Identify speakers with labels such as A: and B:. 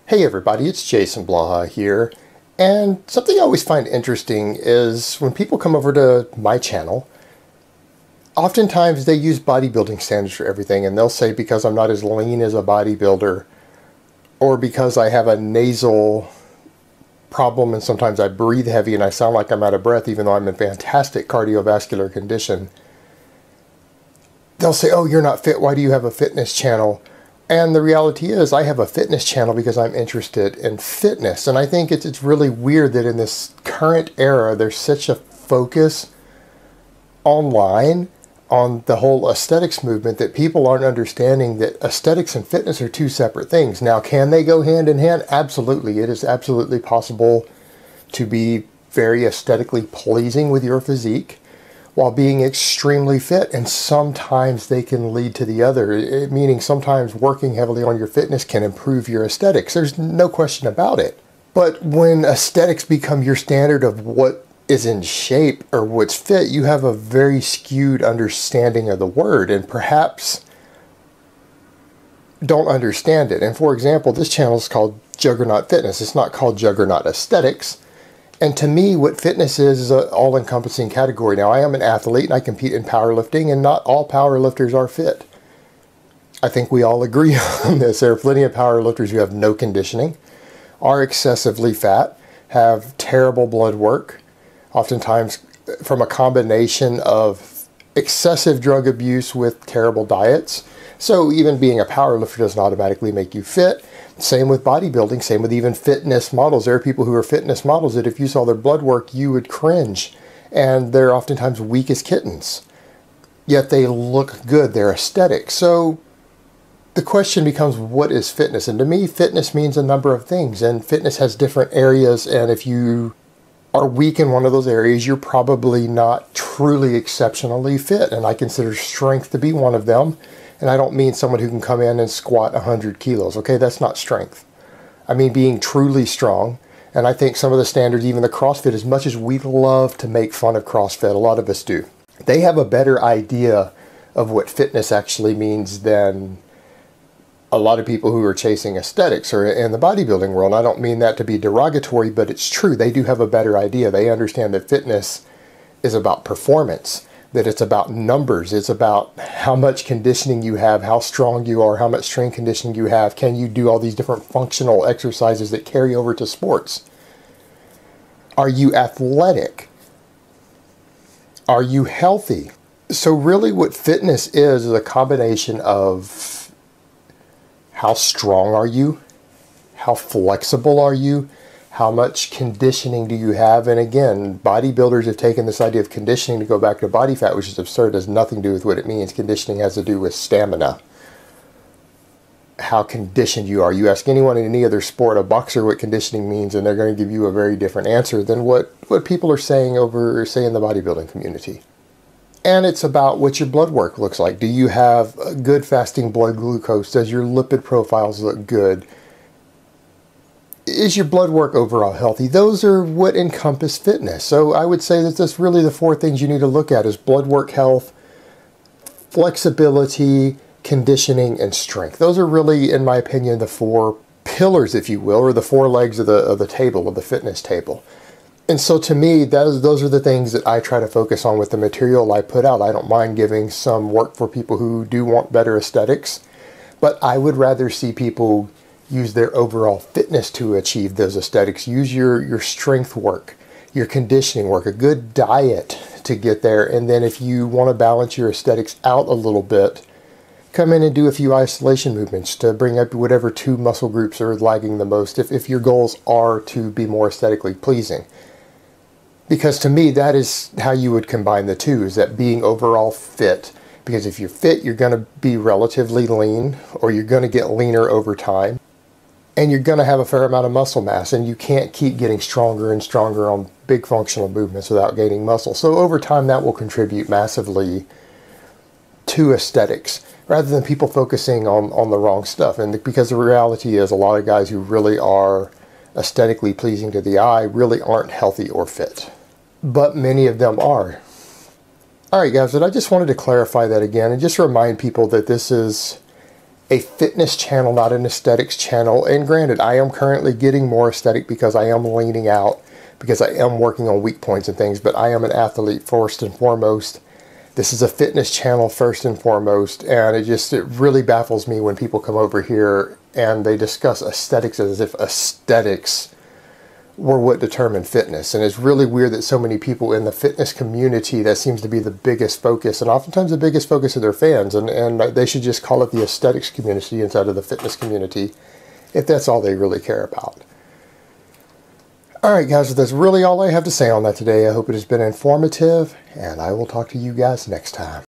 A: Hey everybody, it's Jason Blaha here, and something I always find interesting is when people come over to my channel, oftentimes they use bodybuilding standards for everything, and they'll say because I'm not as lean as a bodybuilder, or because I have a nasal problem and sometimes I breathe heavy and I sound like I'm out of breath even though I'm in fantastic cardiovascular condition, they'll say, oh, you're not fit, why do you have a fitness channel? And the reality is I have a fitness channel because I'm interested in fitness. And I think it's really weird that in this current era, there's such a focus online on the whole aesthetics movement that people aren't understanding that aesthetics and fitness are two separate things. Now, can they go hand in hand? Absolutely. It is absolutely possible to be very aesthetically pleasing with your physique while being extremely fit, and sometimes they can lead to the other, meaning sometimes working heavily on your fitness can improve your aesthetics. There's no question about it. But when aesthetics become your standard of what is in shape or what's fit, you have a very skewed understanding of the word and perhaps don't understand it. And for example, this channel is called Juggernaut Fitness. It's not called Juggernaut Aesthetics. And to me, what fitness is an all-encompassing category. Now, I am an athlete and I compete in powerlifting, and not all powerlifters are fit. I think we all agree on this. There are plenty of powerlifters who have no conditioning, are excessively fat, have terrible blood work, oftentimes from a combination of excessive drug abuse with terrible diets. So even being a powerlifter doesn't automatically make you fit. Same with bodybuilding, same with even fitness models. There are people who are fitness models that if you saw their blood work, you would cringe. And they're oftentimes weak as kittens. Yet they look good, they're aesthetic. So the question becomes, what is fitness? And to me, fitness means a number of things. And fitness has different areas. And if you are weak in one of those areas, you're probably not truly exceptionally fit. And I consider strength to be one of them. And I don't mean someone who can come in and squat 100 kilos. Okay, that's not strength. I mean being truly strong. And I think some of the standards, even the CrossFit, as much as we love to make fun of CrossFit, a lot of us do, they have a better idea of what fitness actually means than a lot of people who are chasing aesthetics or in the bodybuilding world. I don't mean that to be derogatory, but it's true. They do have a better idea. They understand that fitness is about performance, that it's about numbers, it's about how much conditioning you have, how strong you are, how much strength conditioning you have, can you do all these different functional exercises that carry over to sports? Are you athletic? Are you healthy? So really what fitness is a combination of how strong are you, how flexible are you, how much conditioning do you have? And again, bodybuilders have taken this idea of conditioning to go back to body fat, which is absurd. It has nothing to do with what it means. Conditioning has to do with stamina. How conditioned you are. You ask anyone in any other sport, a boxer, what conditioning means, and they're going to give you a very different answer than what people are saying over, say, in the bodybuilding community. And it's about what your blood work looks like. Do you have good fasting blood glucose? Does your lipid profiles look good? Is your blood work overall healthy? Those are what encompass fitness. So I would say that that's really the four things you need to look at is blood work health, flexibility, conditioning, and strength. Those are really, in my opinion, the four pillars, if you will, or the four legs of the table, of the fitness table. And so to me, those are the things that I try to focus on with the material I put out. I don't mind giving some work for people who do want better aesthetics, but I would rather see people use their overall fitness to achieve those aesthetics. Use your strength work, your conditioning work, a good diet to get there. And then if you want to balance your aesthetics out a little bit, come in and do a few isolation movements to bring up whatever two muscle groups are lagging the most if your goals are to be more aesthetically pleasing. Because to me, that is how you would combine the two, is that being overall fit. Because if you're fit, you're going to be relatively lean, or you're going to get leaner over time. And you're going to have a fair amount of muscle mass, and you can't keep getting stronger and stronger on big functional movements without gaining muscle. So over time, that will contribute massively to aesthetics, rather than people focusing on the wrong stuff. And because the reality is a lot of guys who really are aesthetically pleasing to the eye really aren't healthy or fit. But many of them are. All right, guys, and I just wanted to clarify that again and just remind people that this is a fitness channel, not an aesthetics channel. And granted, I am currently getting more aesthetic because I am leaning out, because I am working on weak points and things, but I am an athlete first and foremost. This is a fitness channel first and foremost, and it really baffles me when people come over here and they discuss aesthetics as if aesthetics were what determined fitness. And it's really weird that so many people in the fitness community, that seems to be the biggest focus, and oftentimes the biggest focus of their fans, and they should just call it the aesthetics community instead of the fitness community, if that's all they really care about. Alright guys, that's really all I have to say on that today. I hope it has been informative, and I will talk to you guys next time.